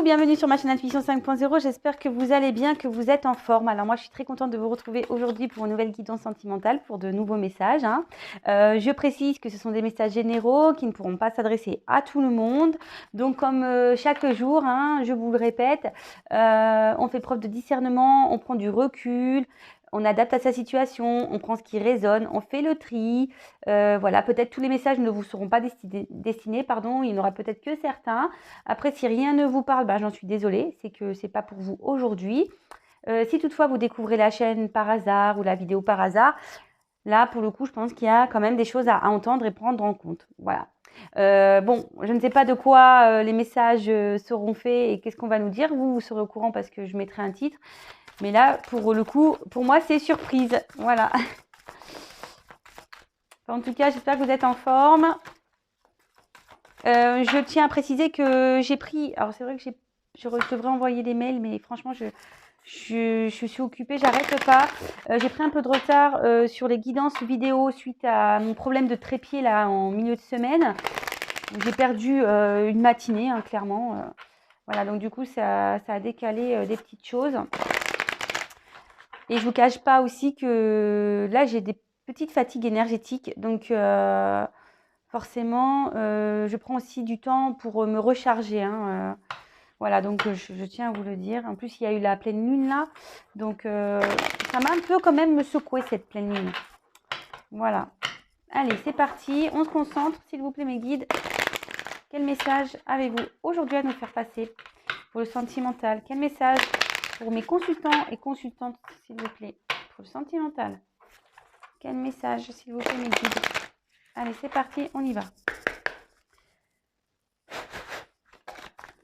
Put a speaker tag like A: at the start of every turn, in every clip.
A: bienvenue sur ma chaîne Intuition 5.0. J'espère que vous allez bien, que vous êtes en forme. Alors moi, je suis très contente de vous retrouver aujourd'hui pour une nouvelle guidance sentimentale, pour de nouveaux messages. Je précise que ce sont des messages généraux qui ne pourront pas s'adresser à tout le monde. Donc comme chaque jour, je vous le répète, on fait preuve de discernement, on prend du recul. On adapte à sa situation, on prend ce qui résonne, on fait le tri. Voilà, peut-être tous les messages ne vous seront pas destinés, pardon, il n'y en aura peut-être que certains. Après, si rien ne vous parle, j'en suis désolée, c'est que c'est pas pour vous aujourd'hui. Si toutefois vous découvrez la chaîne par hasard ou la vidéo par hasard, là, pour le coup, je pense qu'il y a quand même des choses à entendre et prendre en compte. Voilà. Bon, je ne sais pas de quoi les messages seront faits et qu'est-ce qu'on va nous dire. Vous serez au courant parce que je mettrai un titre. Mais là, pour le coup, pour moi, c'est surprise. Voilà. En tout cas, j'espère que vous êtes en forme. Je tiens à préciser que j'ai pris... Alors, c'est vrai que je devrais envoyer des mails, mais franchement, je suis occupée, j'arrête pas. J'ai pris un peu de retard sur les guidances vidéo suite à mon problème de trépied là en milieu de semaine. J'ai perdu une matinée, clairement. Voilà, donc du coup, ça a décalé des petites choses. Et je vous cache pas aussi que là, j'ai des petites fatigues énergétiques. Donc, forcément, je prends aussi du temps pour me recharger. Voilà, donc je tiens à vous le dire. En plus, il y a eu la pleine lune là. Donc, ça m'a un peu quand même secoué cette pleine lune. Voilà. Allez, c'est parti. On se concentre, s'il vous plaît, mes guides. Quel message avez-vous aujourd'hui à nous faire passer pour le sentimental? Quel message pour mes consultants et consultantes, s'il vous plaît, pour le sentimental? Quel message, s'il vous plaît, mes guides? Allez, c'est parti, on y va.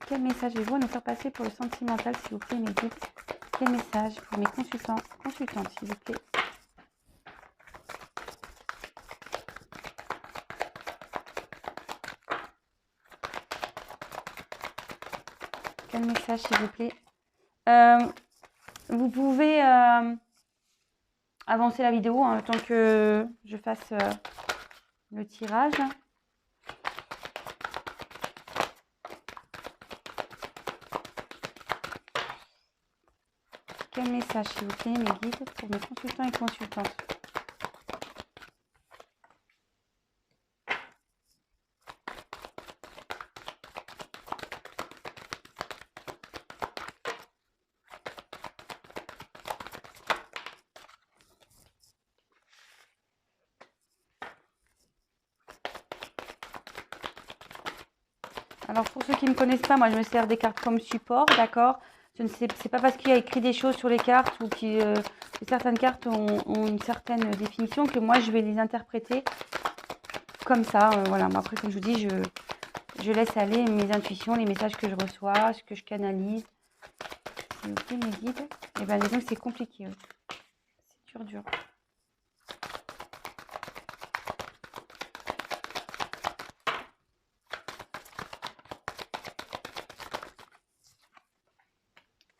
A: Quel message avez-vous à nous faire passer pour le sentimental, s'il vous plaît, mes guides? Quel message pour mes consultants, consultantes, s'il vous plaît? Quel message, s'il vous plaît? Vous pouvez avancer la vidéo le temps que je fasse le tirage. Quel message, s'il vous plaît, mes guides, pour mes consultants et consultantes? Alors, pour ceux qui ne me connaissent pas, moi, je me sers des cartes comme support, d'accord? C'est pas parce qu'il y a écrit des choses sur les cartes ou que certaines cartes ont une certaine définition que moi, je vais les interpréter comme ça. Voilà, moi, après, comme je vous dis, je laisse aller mes intuitions, les messages que je reçois, ce que je canalise. S'il vous plaît, mes guides. Et bien, disons que c'est compliqué. C'est dur.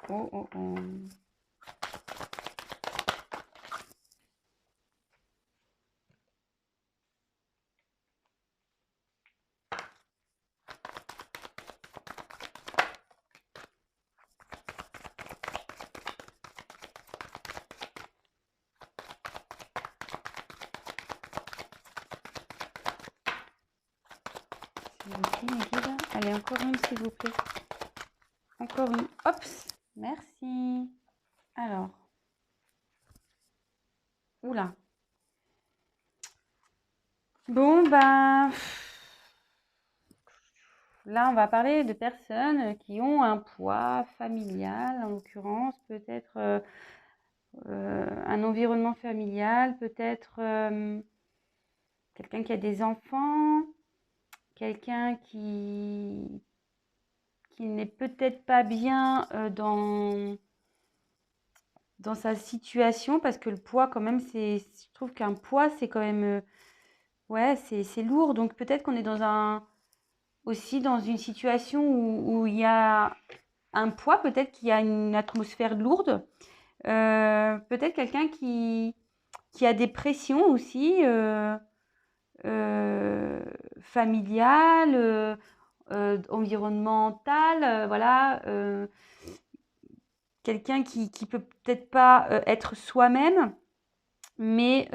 A: Oh, oh, oh. S'il vous plaît, mes guides. Allez, encore une, s'il vous plaît. Encore une. Hop, merci. Alors. Oula. Bon, là, on va parler de personnes qui ont un poids familial, en l'occurrence, peut-être un environnement familial, peut-être quelqu'un qui a des enfants, quelqu'un qui n'est peut-être pas bien dans sa situation, parce que le poids, quand même, je trouve qu'un poids, c'est quand même, ouais, c'est lourd. Donc peut-être qu'on est aussi dans une situation où il y a un poids, peut-être qu'il y a une atmosphère lourde. Peut-être quelqu'un qui a des pressions aussi familiales, environnemental, voilà, quelqu'un qui peut peut-être pas être soi-même, mais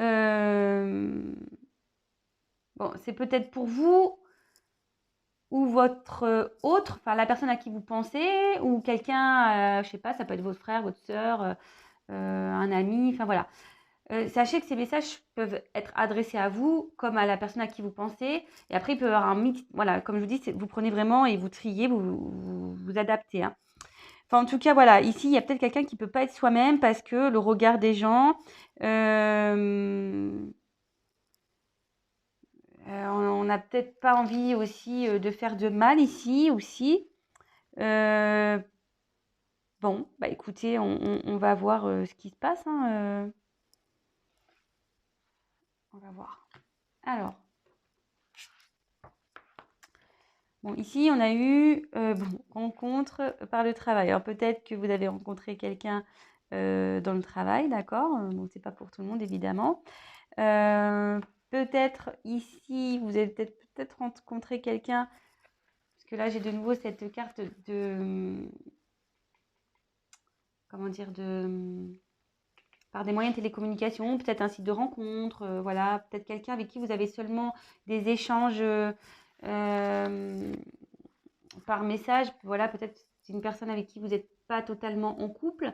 A: bon, c'est peut-être pour vous ou votre autre, enfin la personne à qui vous pensez, ou quelqu'un, je sais pas, ça peut être votre frère, votre sœur, un ami, enfin voilà. Sachez que ces messages peuvent être adressés à vous comme à la personne à qui vous pensez. Et après, il peut y avoir un mix. Voilà, comme je vous dis, vous prenez vraiment et vous triez, vous adaptez. Hein. Enfin, en tout cas, voilà, ici, il y a peut-être quelqu'un qui ne peut pas être soi-même parce que le regard des gens, on n'a peut-être pas envie aussi de faire de mal ici aussi. Euh, bon, bah écoutez, on va voir ce qui se passe. Hein, on va voir. Alors. Bon, ici, on a eu bon, rencontre par le travail. Alors, peut-être que vous avez rencontré quelqu'un dans le travail, d'accord? Bon, c'est pas pour tout le monde, évidemment. Peut-être ici, vous avez peut-être rencontré quelqu'un, parce que là, j'ai de nouveau cette carte de, comment dire, par des moyens de télécommunication, peut-être un site de rencontre, voilà, peut-être quelqu'un avec qui vous avez seulement des échanges euh, par message, voilà, peut-être c'est une personne avec qui vous n'êtes pas totalement en couple.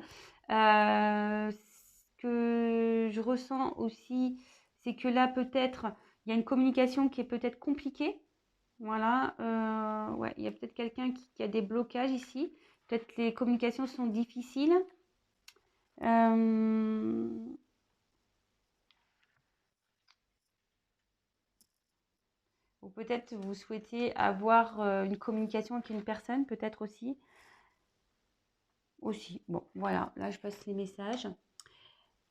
A: Ce que je ressens aussi, c'est que là, peut-être, il y a une communication qui est peut-être compliquée. Voilà, ouais, il y a peut-être quelqu'un qui a des blocages ici. Peut-être que les communications sont difficiles. Euh, ou peut-être vous souhaitez avoir une communication avec une personne, peut-être aussi. Aussi, bon, voilà, là je passe les messages.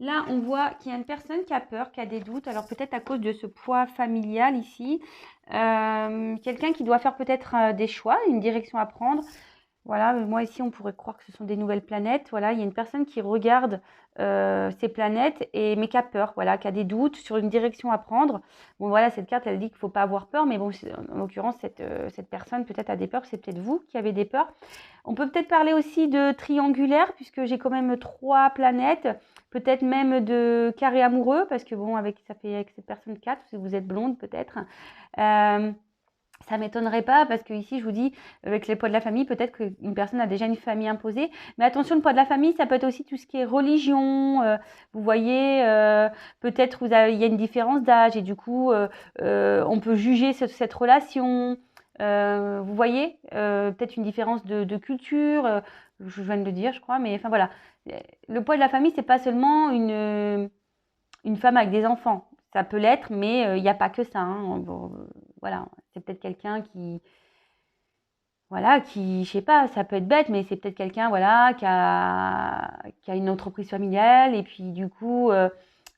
A: Là, on voit qu'il y a une personne qui a peur, qui a des doutes. Alors peut-être à cause de ce poids familial ici. Quelqu'un qui doit faire peut-être des choix, une direction à prendre. Voilà, moi ici, on pourrait croire que ce sont des nouvelles planètes. Voilà, il y a une personne qui regarde ces planètes, mais qui a peur, voilà, qui a des doutes sur une direction à prendre. Bon, voilà, cette carte, elle dit qu'il ne faut pas avoir peur, mais bon, en l'occurrence, cette personne peut-être a des peurs, c'est peut-être vous qui avez des peurs. On peut peut-être parler aussi de triangulaire, puisque j'ai quand même 3 planètes, peut-être même de carré amoureux, parce que bon, ça fait avec cette personne 4, si vous êtes blonde peut-être. Ça m'étonnerait pas parce que ici je vous dis avec les poids de la famille peut-être qu'une personne a déjà une famille imposée, mais attention, le poids de la famille ça peut être aussi tout ce qui est religion, vous voyez, peut-être il y a une différence d'âge et du coup on peut juger cette relation, vous voyez, peut-être une différence de culture, je viens de le dire je crois, mais enfin voilà, le poids de la famille c'est pas seulement une femme avec des enfants. Ça peut l'être, mais il n'y a pas que ça. Hein. Bon, voilà, c'est peut-être quelqu'un voilà, je sais pas, ça peut être bête, mais c'est peut-être quelqu'un, voilà, qui a une entreprise familiale et puis du coup, euh,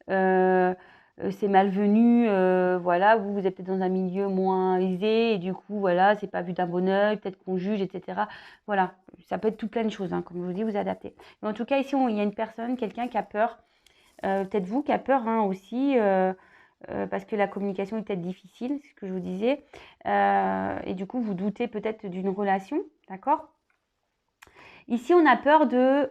A: c'est malvenu, voilà, vous êtes peut-être dans un milieu moins aisé et du coup, voilà, c'est pas vu d'un bon œil, peut-être qu'on juge, etc. Voilà, ça peut être tout plein de choses, hein, comme je vous dis, vous adaptez. Mais en tout cas, ici, il y a une personne, quelqu'un qui a peur peut-être vous qui a peur hein, aussi, parce que la communication est peut-être difficile, c'est ce que je vous disais. Et du coup, vous doutez peut-être d'une relation, d'accord? Ici, on a peur de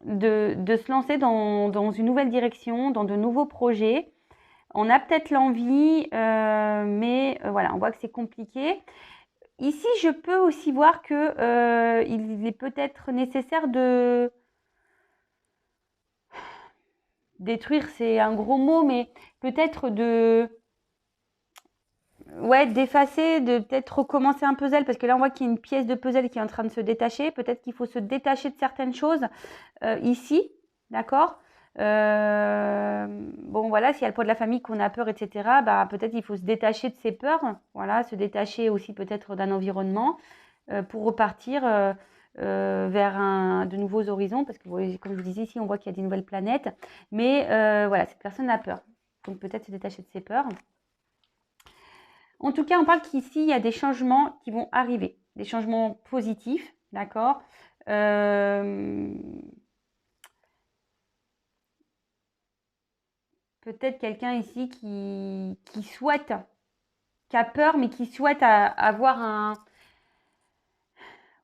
A: se lancer dans une nouvelle direction, dans de nouveaux projets. On a peut-être l'envie, mais voilà, on voit que c'est compliqué. Ici, je peux aussi voir que il est peut-être nécessaire de détruire, c'est un gros mot, mais peut-être ouais, d'effacer, de peut-être recommencer un puzzle, parce que là on voit qu'il y a une pièce de puzzle qui est en train de se détacher. Peut-être qu'il faut se détacher de certaines choses ici, d'accord. Bon voilà, s'il y a le poids de la famille qu'on a peur, etc., bah, peut-être il faut se détacher de ses peurs, voilà, se détacher aussi peut-être d'un environnement pour repartir vers de nouveaux horizons, parce que comme je vous disais ici, on voit qu'il y a des nouvelles planètes, mais voilà, cette personne a peur, donc peut-être se détacher de ses peurs. En tout cas, on parle qu'ici, il y a des changements qui vont arriver, des changements positifs, d'accord. Peut-être quelqu'un ici qui souhaite qui a peur, mais qui souhaite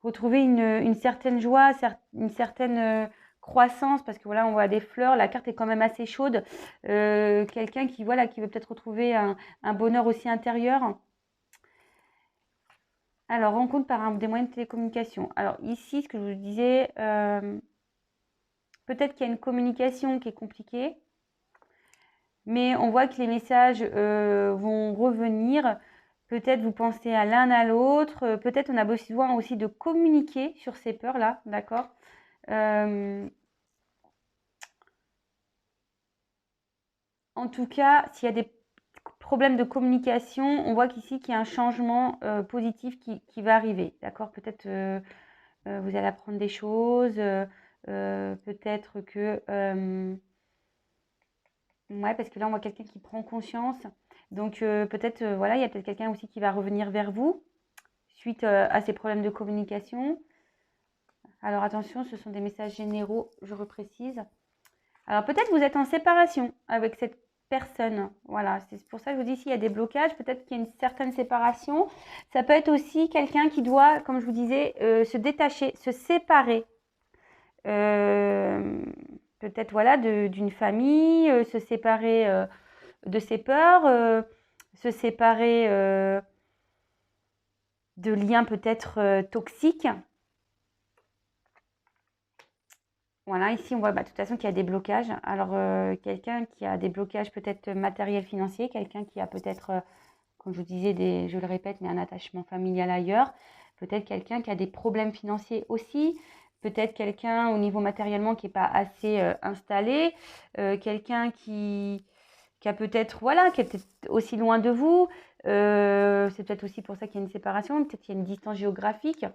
A: retrouver une certaine joie, une certaine croissance, parce que voilà, on voit des fleurs, la carte est quand même assez chaude. Quelqu'un qui, voilà, qui veut peut-être retrouver un bonheur aussi intérieur. Alors, rencontre par des moyens de télécommunication. Alors ici, ce que je vous disais, peut-être qu'il y a une communication qui est compliquée, mais on voit que les messages vont revenir. Peut-être vous pensez à l'un à l'autre. Peut-être on a besoin aussi de communiquer sur ces peurs-là, d'accord? En tout cas, s'il y a des problèmes de communication, on voit qu'ici qu'il y a un changement positif qui va arriver, d'accord? Peut-être vous allez apprendre des choses, peut-être que... ouais, parce que là, on voit quelqu'un qui prend conscience. Donc, peut-être, voilà, il y a peut-être quelqu'un aussi qui va revenir vers vous suite à ces problèmes de communication. Alors, attention, ce sont des messages généraux, je reprécise. Alors, peut-être vous êtes en séparation avec cette personne. Voilà, c'est pour ça que je vous dis, s'il y a des blocages, peut-être qu'il y a une certaine séparation. Ça peut être aussi quelqu'un qui doit, comme je vous disais, se détacher, se séparer. Peut-être, voilà, d'une famille, se séparer de ses peurs, se séparer de liens peut-être toxiques. Voilà, ici on voit de toute façon qu'il y a des blocages. Alors quelqu'un qui a des blocages peut-être matériels, financiers, quelqu'un qui a peut-être, comme je vous disais, je le répète, mais un attachement familial ailleurs. Peut-être quelqu'un qui a des problèmes financiers aussi. Peut-être quelqu'un au niveau matériellement qui n'est pas assez installé. Quelqu'un qui a peut-être, voilà, qui est peut-être aussi loin de vous. C'est peut-être aussi pour ça qu'il y a une séparation, peut-être qu'il y a une distance géographique.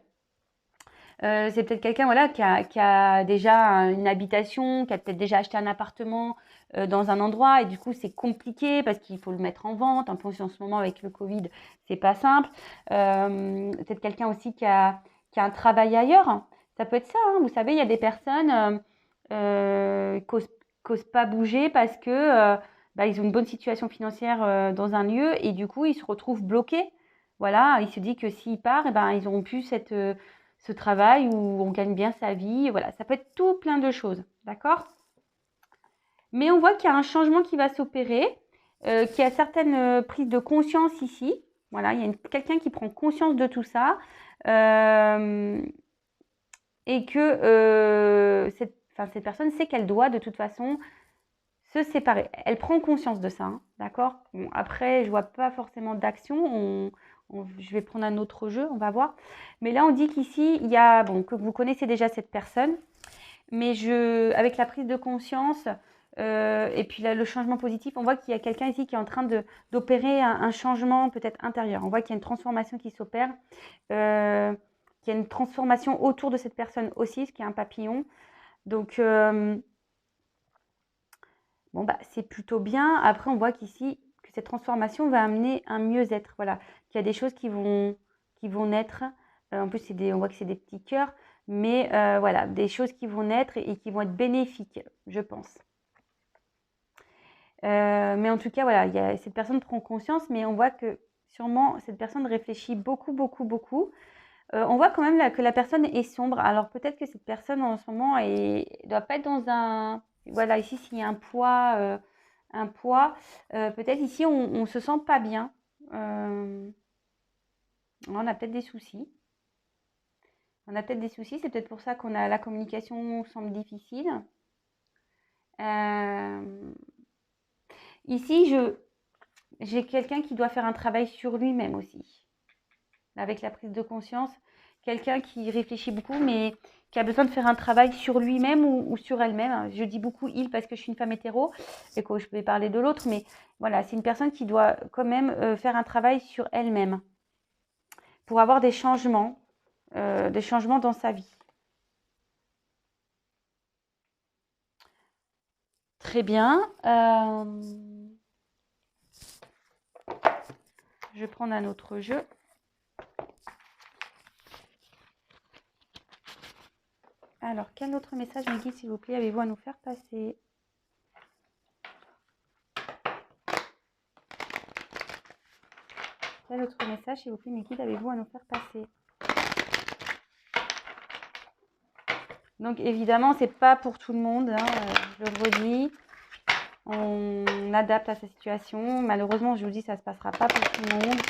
A: C'est peut-être quelqu'un, voilà, qui a déjà une habitation, qui a peut-être déjà acheté un appartement dans un endroit, et du coup c'est compliqué parce qu'il faut le mettre en vente. En plus en ce moment avec le Covid, c'est pas simple. Peut-être quelqu'un aussi qui a un travail ailleurs. Ça peut être ça, hein. Vous savez, il y a des personnes qui n'osent pas bouger parce que ils ont une bonne situation financière dans un lieu, et du coup ils se retrouvent bloqués. Voilà, il se dit que s'ils partent, ils n'auront plus ce travail où on gagne bien sa vie. Voilà, ça peut être tout plein de choses, d'accord? Mais on voit qu'il y a un changement qui va s'opérer, qu'il y a certaines prises de conscience ici. Voilà, il y a quelqu'un qui prend conscience de tout ça, et que cette personne sait qu'elle doit de toute façon se séparer. Elle prend conscience de ça, hein, d'accord? Bon, après, je vois pas forcément d'action. Je vais prendre un autre jeu, on va voir. Mais là, on dit qu'ici, il y a, bon, que vous connaissez déjà cette personne, mais avec la prise de conscience et puis là, le changement positif, on voit qu'il y a quelqu'un ici qui est en train d'opérer un changement peut-être intérieur. On voit qu'il y a une transformation qui s'opère, qu'il y a une transformation autour de cette personne aussi, ce qui est un papillon. Donc, bon, c'est plutôt bien. Après, on voit qu'ici, que cette transformation va amener un mieux-être. Voilà, qu'il y a des choses qui vont naître. En plus, on voit que c'est des petits cœurs. Mais voilà, des choses qui vont naître et qui vont être bénéfiques, je pense. Mais en tout cas, voilà, cette personne prend conscience, mais on voit que sûrement cette personne réfléchit beaucoup, beaucoup, beaucoup. On voit quand même là, que la personne est sombre. Alors peut-être que cette personne en ce moment ne doit pas être dans un... Voilà, ici, s'il y a un poids, peut-être ici, on ne se sent pas bien. On a peut-être des soucis. C'est peut-être pour ça qu'on a la communication semble difficile. Ici, j'ai quelqu'un qui doit faire un travail sur lui-même aussi. Avec la prise de conscience, quelqu'un qui réfléchit beaucoup, mais qui a besoin de faire un travail sur lui-même ou sur elle-même. Je dis beaucoup il parce que je suis une femme hétéro et que je vais parler de l'autre, mais voilà, c'est une personne qui doit quand même faire un travail sur elle-même pour avoir des changements dans sa vie. Très bien. Je vais prendre un autre jeu. Alors, quel autre message, mes guides, s'il vous plaît, avez-vous à nous faire passer? Quel autre message, s'il vous plaît, mes guides, avez-vous à nous faire passer? Donc, évidemment, c'est pas pour tout le monde, hein, je le redis. On adapte à sa situation. Malheureusement, je vous dis, ça ne se passera pas pour tout le monde.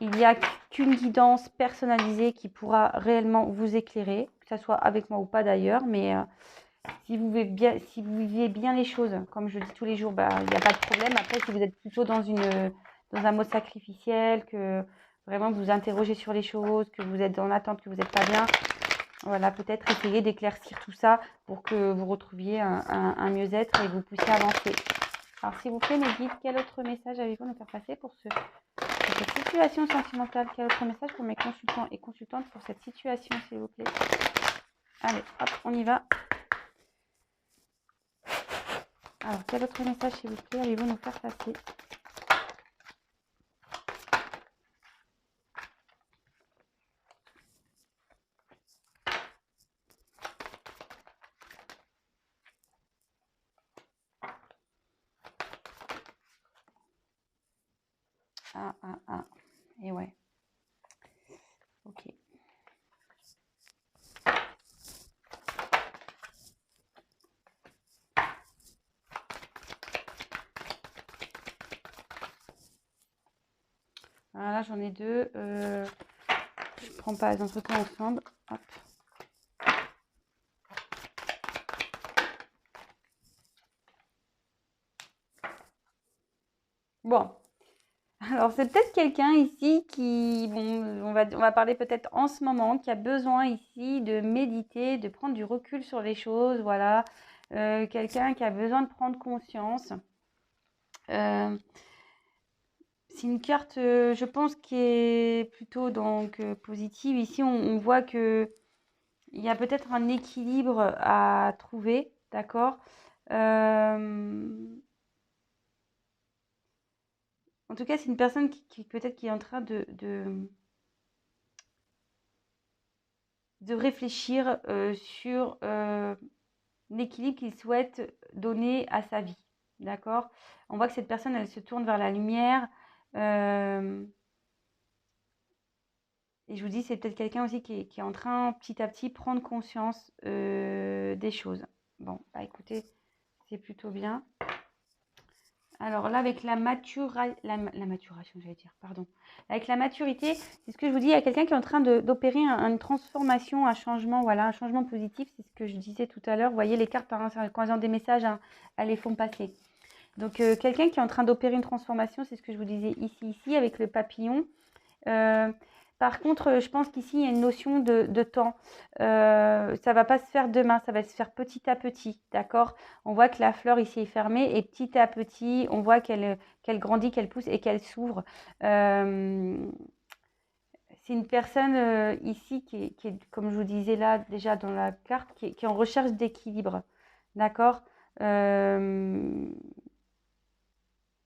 A: Il n'y a qu'une guidance personnalisée qui pourra réellement vous éclairer, que ce soit avec moi ou pas d'ailleurs. Mais si vous viviez bien les choses, comme je dis tous les jours, bah, il n'y a pas de problème. Après, si vous êtes plutôt dans un mode sacrificiel, que vraiment vous interrogez sur les choses, que vous êtes dans l'attente, que vous n'êtes pas bien, voilà, peut-être essayer d'éclaircir tout ça pour que vous retrouviez un mieux-être et que vous puissiez avancer. Alors, s'il vous plaît, mes guides, quel autre message avez-vous à nous faire passer pour cette situation sentimentale? Quel autre message pour mes consultants et consultantes pour cette situation, s'il vous plaît? Allez, hop, on y va. Alors, quel autre message, s'il vous plaît, allez-vous nous faire passer? Ah. Et ouais. Ok. Voilà, j'en ai deux. Je prends pas les entretiens ensemble. Hop. Bon. Alors, c'est peut-être quelqu'un ici qui, bon, on va parler peut-être en ce moment, qui a besoin ici de méditer, de prendre du recul sur les choses, voilà. Quelqu'un qui a besoin de prendre conscience. C'est une carte, je pense, qui est plutôt donc positive. Ici, on voit que il y a peut-être un équilibre à trouver, d'accord? En tout cas, c'est une personne qui peut-être qui est en train de réfléchir sur l'équilibre qu'il souhaite donner à sa vie, d'accord? On voit que cette personne, elle se tourne vers la lumière. Et je vous dis, c'est peut-être quelqu'un aussi qui est en train, petit à petit, prendre conscience des choses. Bon, bah écoutez, c'est plutôt bien. Alors là, avec la maturation, j'allais dire, pardon. Avec la maturité, c'est ce que je vous dis, il y a quelqu'un qui est en train d'opérer une transformation, un changement, voilà, un changement positif. C'est ce que je disais tout à l'heure. Vous voyez, les cartes, quand elles ont des messages, hein, elles les font passer. Donc, quelqu'un qui est en train d'opérer une transformation, c'est ce que je vous disais ici, avec le papillon. Par contre, je pense qu'ici, il y a une notion de temps. Ça ne va pas se faire demain, ça va se faire petit à petit, d'accord? On voit que la fleur ici est fermée et petit à petit, on voit qu'elle grandit, qu'elle pousse et qu'elle s'ouvre. C'est une personne ici qui est, comme je vous disais là déjà dans la carte, qui est en recherche d'équilibre, d'accord?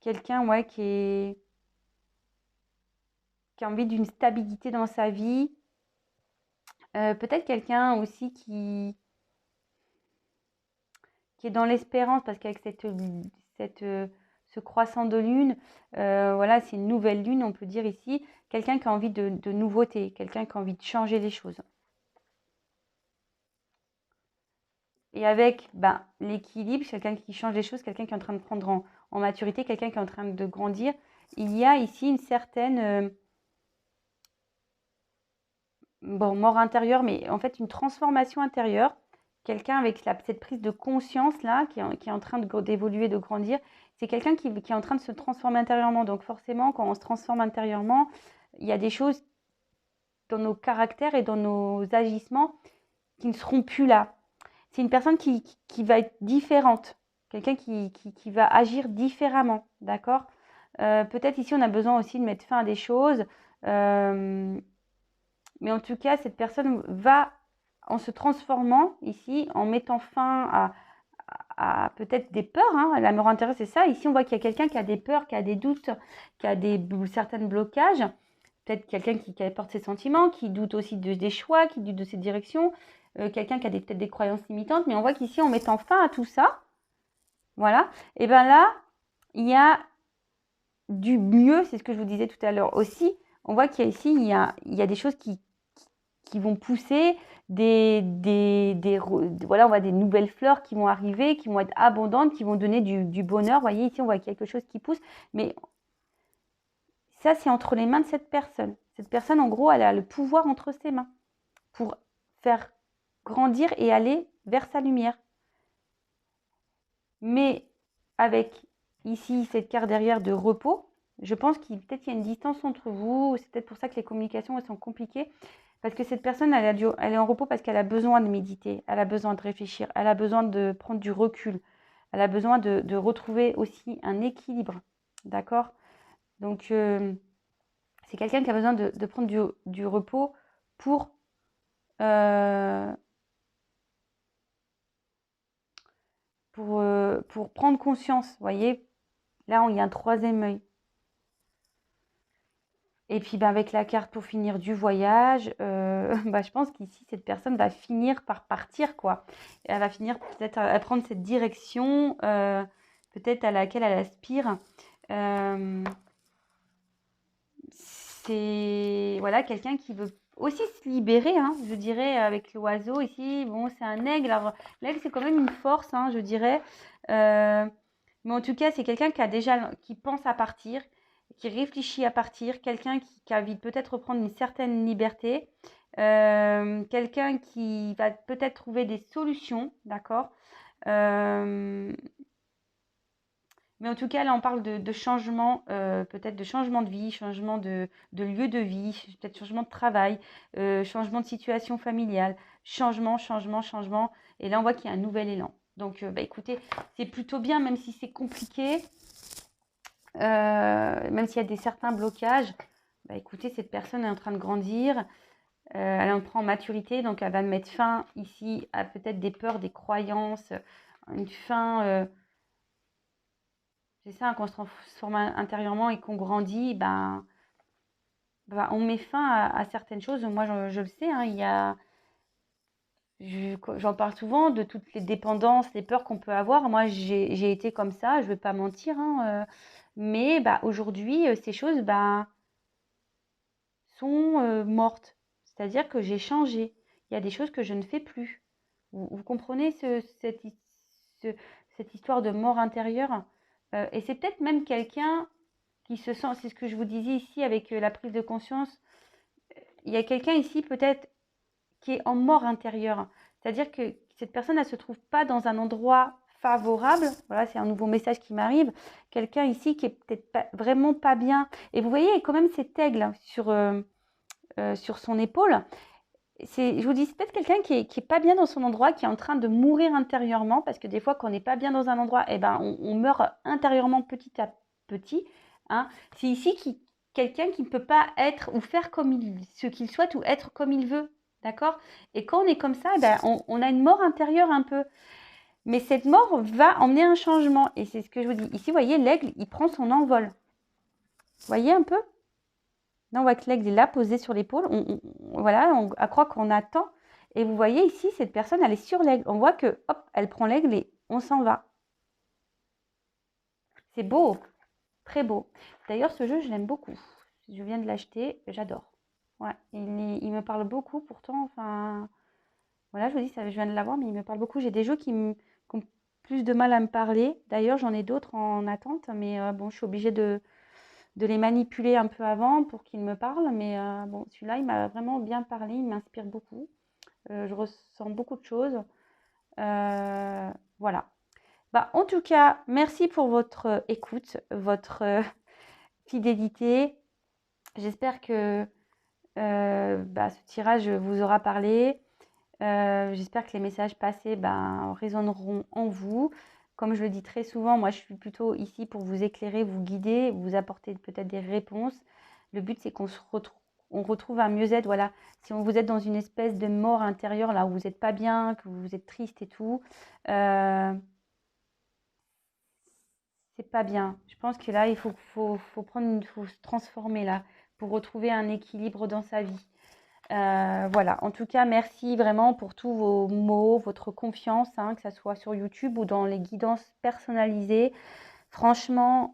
A: Quelqu'un, ouais, qui a envie d'une stabilité dans sa vie. Peut-être quelqu'un aussi qui est dans l'espérance, parce qu'avec ce croissant de lune, voilà, c'est une nouvelle lune, on peut dire ici. Quelqu'un qui a envie de nouveauté, quelqu'un qui a envie de changer les choses. Et avec l'équilibre, quelqu'un qui change les choses, quelqu'un qui est en train de prendre en maturité, quelqu'un qui est en train de grandir, il y a ici une certaine mort intérieure, mais en fait une transformation intérieure. Quelqu'un avec cette prise de conscience là, qui est en train d'évoluer, de grandir, c'est quelqu'un qui est en train de se transformer intérieurement. Donc forcément, quand on se transforme intérieurement, il y a des choses dans nos caractères et dans nos agissements qui ne seront plus là. C'est une personne qui va être différente, quelqu'un qui va agir différemment, d'accord? Peut-être ici, on a besoin aussi de mettre fin à des choses. Mais en tout cas, cette personne va, en se transformant ici, en mettant fin à peut-être des peurs. Hein. La mort intérieure, c'est ça. Ici, on voit qu'il y a quelqu'un qui a des peurs, qui a des doutes, qui a certains blocages. Peut-être quelqu'un qui porte ses sentiments, qui doute aussi des choix, qui doute de ses directions. Quelqu'un qui a peut-être des croyances limitantes. Mais on voit qu'ici, en mettant fin à tout ça, voilà, et bien là, il y a du mieux, c'est ce que je vous disais tout à l'heure aussi. On voit qu'il y a ici, il y a des choses qui vont pousser, voilà, on voit des nouvelles fleurs qui vont arriver, qui vont être abondantes, qui vont donner du bonheur. Vous voyez, ici, on voit quelque chose qui pousse, mais ça, c'est entre les mains de cette personne. Cette personne, en gros, elle a le pouvoir entre ses mains pour faire grandir et aller vers sa lumière. Mais avec ici cette carte derrière de repos, je pense qu'il peut-être y a une distance entre vous. C'est peut-être pour ça que les communications elles sont compliquées. Parce que cette personne, elle est en repos parce qu'elle a besoin de méditer, elle a besoin de réfléchir, elle a besoin de prendre du recul, elle a besoin de retrouver aussi un équilibre. D'accord? Donc, c'est quelqu'un qui a besoin de prendre du repos pour, euh, pour prendre conscience. Vous voyez, là, il y a un troisième œil. Et puis, bah, avec la carte pour finir du voyage, bah, je pense qu'ici, cette personne va finir par partir, quoi. Elle va finir peut-être à prendre cette direction, peut-être à laquelle elle aspire. Euh, c'est voilà, quelqu'un qui veut aussi se libérer, hein, je dirais, avec l'oiseau ici. Bon, c'est un aigle. Alors, l'aigle, c'est quand même une force, hein, je dirais. Euh, mais en tout cas, c'est quelqu'un qui pense à partir, qui réfléchit à partir, quelqu'un qui a envie de peut-être reprendre une certaine liberté, quelqu'un qui va peut-être trouver des solutions, d'accord. Euh, mais en tout cas, là, on parle de changement, peut-être de changement de vie, changement de lieu de vie, peut-être changement de travail, changement de situation familiale, changement. Et là, on voit qu'il y a un nouvel élan. Donc, bah, écoutez, c'est plutôt bien, même si c'est compliqué, même s'il y a certains blocages. Bah, écoutez, cette personne est en train de grandir, elle en prend en maturité, donc elle va mettre fin ici à peut-être des peurs, des croyances, une fin. C'est ça, quand on se transforme intérieurement et qu'on grandit, ben, on met fin à certaines choses. Moi, je le sais, hein, j'en parle souvent de toutes les dépendances, les peurs qu'on peut avoir. Moi, j'ai été comme ça, je ne vais pas mentir, hein, mais bah, aujourd'hui, ces choses sont mortes. C'est-à-dire que j'ai changé. Il y a des choses que je ne fais plus. Vous comprenez ce- cette histoire de mort intérieure? Et c'est peut-être même quelqu'un qui se sent, c'est ce que je vous disais ici avec la prise de conscience, il y a quelqu'un ici peut-être qui est en mort intérieure. C'est-à-dire que cette personne, elle ne se trouve pas dans un endroit favorable. Voilà, c'est un nouveau message qui m'arrive. Quelqu'un ici qui est peut-être vraiment pas bien. Et vous voyez, il y a quand même cet aigle sur son épaule. Je vous dis, c'est peut-être quelqu'un qui est pas bien dans son endroit, qui est en train de mourir intérieurement, parce que des fois, quand on n'est pas bien dans un endroit, eh ben, on meurt intérieurement petit à petit. Hein. C'est ici quelqu'un qui ne peut pas être ou faire ce qu'il souhaite ou être comme il veut. D'accord. Et quand on est comme ça, eh ben, on a une mort intérieure un peu. Mais cette mort va emmener un changement. Et c'est ce que je vous dis. Ici, vous voyez, l'aigle, il prend son envol. Vous voyez un peu? Là, on voit que l'aigle est là, posé sur l'épaule. Voilà, on croit qu'on attend. Et vous voyez ici, cette personne, elle est sur l'aigle. On voit que, hop, elle prend l'aigle et on s'en va. C'est beau, très beau. D'ailleurs, ce jeu, je l'aime beaucoup. Je viens de l'acheter, j'adore. Ouais, il me parle beaucoup. Pourtant, enfin, voilà, je vous dis, ça, je viens de l'avoir, mais il me parle beaucoup. J'ai des jeux qui ont plus de mal à me parler. D'ailleurs, j'en ai d'autres en attente, mais bon, je suis obligée de les manipuler un peu avant pour qu'ils me parlent. Mais bon, celui-là, il m'a vraiment bien parlé, il m'inspire beaucoup. Je ressens beaucoup de choses. Voilà. Bah, en tout cas, merci pour votre écoute, votre fidélité. J'espère que ce tirage vous aura parlé. J'espère que les messages passés résonneront en vous. Comme je le dis très souvent, moi je suis plutôt ici pour vous éclairer, vous guider, vous apporter peut-être des réponses. Le but c'est on retrouve un mieux-être. Voilà, si vous êtes dans une espèce de mort intérieure, là où vous n'êtes pas bien, que vous êtes triste et tout, euh, c'est pas bien. Je pense que là, faut se transformer là pour retrouver un équilibre dans sa vie. Voilà, en tout cas, merci vraiment pour tous vos mots, votre confiance, hein, que ce soit sur YouTube ou dans les guidances personnalisées. Franchement,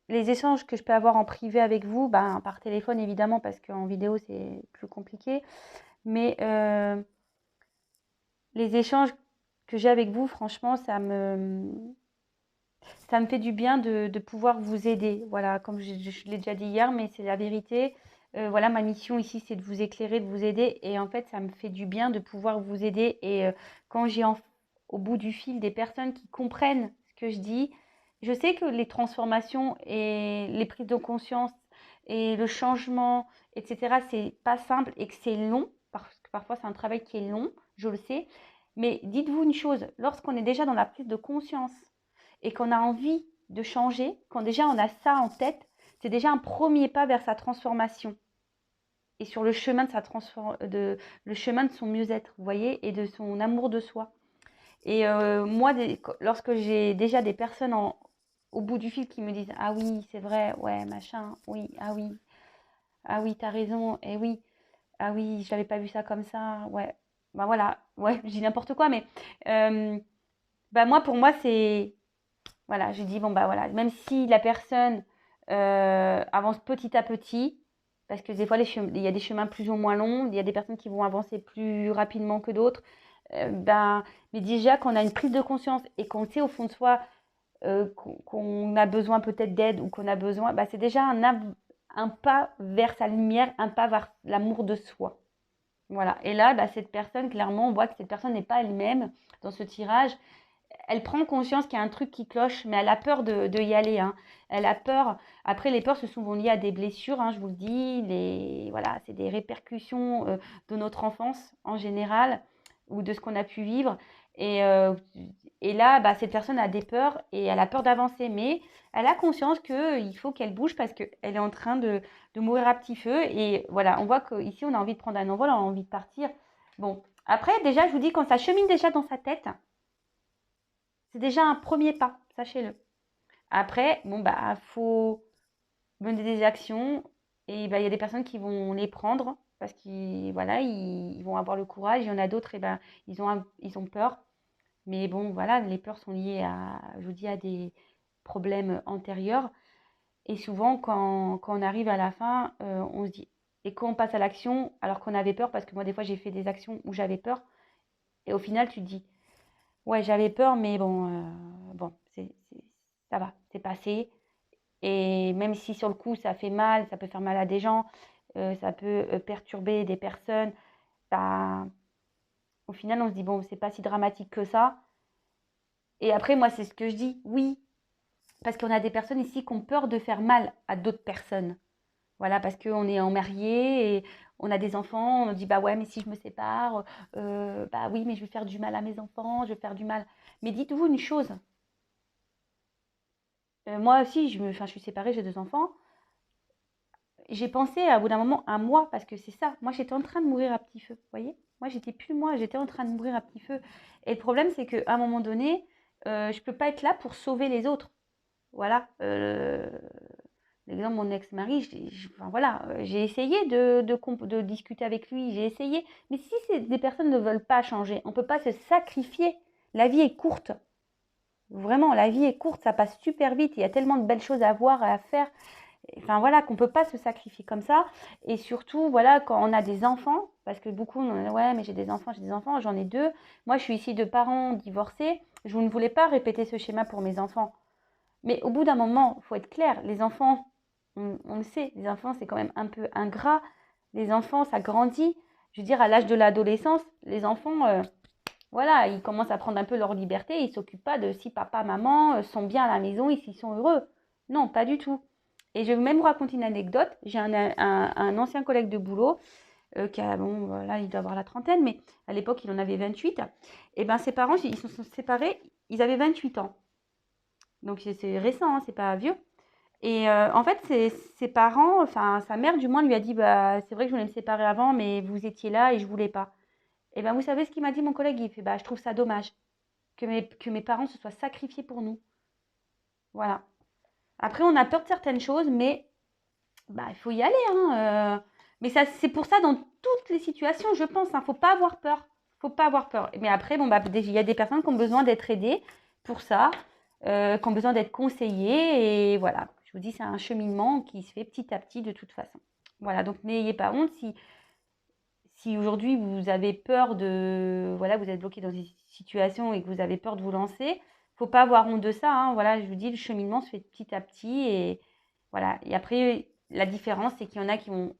A: les échanges que je peux avoir en privé avec vous, ben, par téléphone évidemment, parce qu'en vidéo c'est plus compliqué, mais les échanges que j'ai avec vous, franchement, ça me fait du bien de pouvoir vous aider. Voilà, comme je l'ai déjà dit hier, mais c'est la vérité. Voilà, ma mission ici, c'est de vous éclairer, de vous aider. Et en fait, ça me fait du bien de pouvoir vous aider. Et quand au bout du fil des personnes qui comprennent ce que je dis, je sais que les transformations et les prises de conscience et le changement, etc., c'est pas simple et que c'est long, parce que parfois c'est un travail qui est long, je le sais. Mais dites-vous une chose, lorsqu'on est déjà dans la prise de conscience, et qu'on a envie de changer, quand déjà on a ça en tête, c'est déjà un premier pas vers sa transformation et sur le chemin de le chemin de son mieux-être, vous voyez, et de son amour de soi. Et moi, lorsque j'ai déjà des personnes au bout du fil qui me disent ah oui, c'est vrai, ouais, machin, oui, ah oui, t'as raison, et oui, ah oui, je n'avais pas vu ça comme ça, ouais, bah voilà, ouais, je dis n'importe quoi, mais bah moi, pour moi, c'est voilà, je dis, bon, bah voilà, même si la personne avance petit à petit, parce que des fois, il y a des chemins plus ou moins longs, il y a des personnes qui vont avancer plus rapidement que d'autres, ben, mais déjà qu'on a une prise de conscience et qu'on sait au fond de soi qu'on a besoin peut-être d'aide ou qu'on a besoin, bah, c'est déjà un pas vers sa lumière, un pas vers l'amour de soi. Voilà. Et là, bah, cette personne, clairement, on voit que cette personne n'est pas elle-même dans ce tirage. Elle prend conscience qu'il y a un truc qui cloche, mais elle a peur de y aller, hein. Elle a peur. Après, les peurs se sont souvent liées à des blessures, hein, je vous le dis. Voilà, c'est des répercussions de notre enfance en général ou de ce qu'on a pu vivre. Et, euh, et là, bah, cette personne a des peurs et elle a peur d'avancer. Mais elle a conscience qu'il faut qu'elle bouge parce qu'elle est en train de mourir à petit feu. Et voilà, on voit qu'ici, on a envie de prendre un envol, on a envie de partir. Bon, après, déjà, je vous dis, quand ça chemine déjà dans sa tête, c'est déjà un premier pas, sachez-le. Après, bon, bah, faut mener des actions et bah, il y a des personnes qui vont les prendre parce qu'ils voilà, ils vont avoir le courage. Il y en a d'autres, et ben, ils ont peur. Mais bon, voilà, les peurs sont liées je vous dis, à des problèmes antérieurs. Et souvent, quand on arrive à la fin, on se dit, et quand on passe à l'action, alors qu'on avait peur, parce que moi, des fois, j'ai fait des actions où j'avais peur, et au final, tu te dis, ouais, j'avais peur, mais bon, bon, ça va, c'est passé. Et même si sur le coup, ça fait mal, ça peut faire mal à des gens, ça peut perturber des personnes, bah, au final, on se dit, bon, c'est pas si dramatique que ça. Et après, moi, c'est ce que je dis, oui, parce qu'on a des personnes ici qui ont peur de faire mal à d'autres personnes. Voilà, parce qu'on est en marié et on a des enfants, on dit, bah ouais, mais si je me sépare, bah oui, mais je vais faire du mal à mes enfants, je vais faire du mal. Mais dites-vous une chose, moi aussi, enfin, je suis séparée, j'ai deux enfants. J'ai pensé à bout d'un moment à moi, parce que c'est ça. Moi, j'étais en train de mourir à petit feu, vous voyez. Moi, j'étais plus moi, j'étais en train de mourir à petit feu. Et le problème, c'est qu'à un moment donné, je ne peux pas être là pour sauver les autres. Voilà. L'exemple, mon ex-mari, enfin, voilà, j'ai essayé de discuter avec lui, j'ai essayé. Mais si des personnes ne veulent pas changer, on ne peut pas se sacrifier. La vie est courte. Vraiment, la vie est courte, ça passe super vite. Il y a tellement de belles choses à voir et à faire. Enfin voilà, qu'on ne peut pas se sacrifier comme ça. Et surtout, voilà, quand on a des enfants, parce que beaucoup, ouais, mais j'ai des enfants, j'en ai deux. Moi, je suis issue de parents divorcés. Je ne voulais pas répéter ce schéma pour mes enfants. Mais au bout d'un moment, il faut être clair, les enfants, on le sait, les enfants, c'est quand même un peu ingrat. Les enfants, ça grandit. Je veux dire, à l'âge de l'adolescence, les enfants, voilà, ils commencent à prendre un peu leur liberté. Ils ne s'occupent pas de si papa, maman sont bien à la maison, ils sont heureux. Non, pas du tout. Et je vais même vous raconter une anecdote. J'ai un ancien collègue de boulot qui a, bon, voilà, il doit avoir la trentaine, mais à l'époque, il en avait 28. Et ben ses parents, ils se sont séparés, ils avaient 28 ans. Donc c'est récent, hein, c'est pas vieux. Et en fait, ses parents, enfin sa mère du moins, lui a dit, bah, c'est vrai que je voulais me séparer avant, mais vous étiez là et je voulais pas. Et ben vous savez ce qu'il m'a dit mon collègue? Il fait, bah, je trouve ça dommage que mes parents se soient sacrifiés pour nous. Voilà. Après, on a peur de certaines choses, mais bah, il faut y aller, hein. Mais ça, c'est pour ça dans toutes les situations, je pense. Faut pas avoir peur. Faut pas avoir peur. Mais après, bon, bah, il y a des personnes qui ont besoin d'être aidées pour ça, qui ont besoin d'être conseillées. Et voilà. vous dis, c'est un cheminement qui se fait petit à petit de toute façon. Voilà, donc n'ayez pas honte si aujourd'hui vous avez peur de, voilà, vous êtes bloqué dans une situation et que vous avez peur de vous lancer, faut pas avoir honte de ça, hein. Voilà, je vous dis, le cheminement se fait petit à petit et voilà. Et après, la différence, c'est qu'il y en a qui vont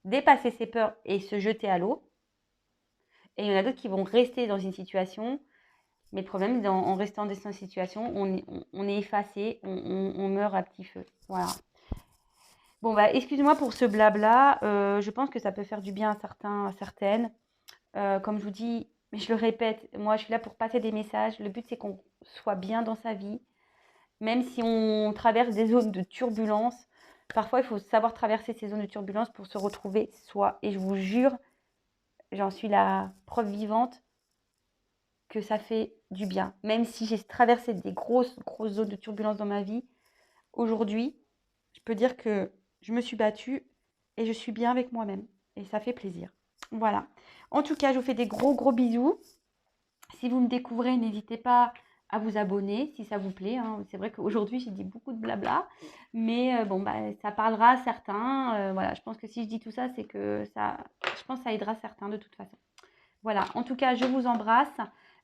A: dépasser ces peurs et se jeter à l'eau. Et il y en a d'autres qui vont rester dans une situation. Mais le problème, en restant dans cette situation, on est effacé, on meurt à petit feu. Voilà. Bon, bah, excuse-moi pour ce blabla. Je pense que ça peut faire du bien à certains, à certaines. Comme je vous dis, mais je le répète, moi, je suis là pour passer des messages. Le but, c'est qu'on soit bien dans sa vie. Même si on traverse des zones de turbulence, parfois, il faut savoir traverser ces zones de turbulence pour se retrouver soi. Et je vous jure, j'en suis la preuve vivante que ça fait du bien. Même si j'ai traversé des grosses zones de turbulence dans ma vie, aujourd'hui, je peux dire que je me suis battue et je suis bien avec moi-même. Et ça fait plaisir. Voilà. En tout cas, je vous fais des gros bisous. Si vous me découvrez, n'hésitez pas à vous abonner si ça vous plaît, hein. C'est vrai qu'aujourd'hui, j'ai dit beaucoup de blabla. Mais bon, bah, ça parlera à certains. Voilà, je pense que si je dis tout ça, c'est que ça, je pense que ça aidera certains de toute façon. Voilà, en tout cas, je vous embrasse.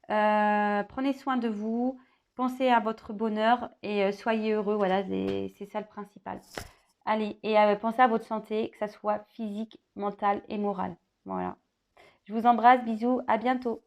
A: Prenez soin de vous. Pensez à votre bonheur et soyez heureux. Voilà, c'est ça le principal. Allez, et pensez à votre santé, que ça soit physique, mentale et morale. Voilà. Je vous embrasse, bisous, à bientôt.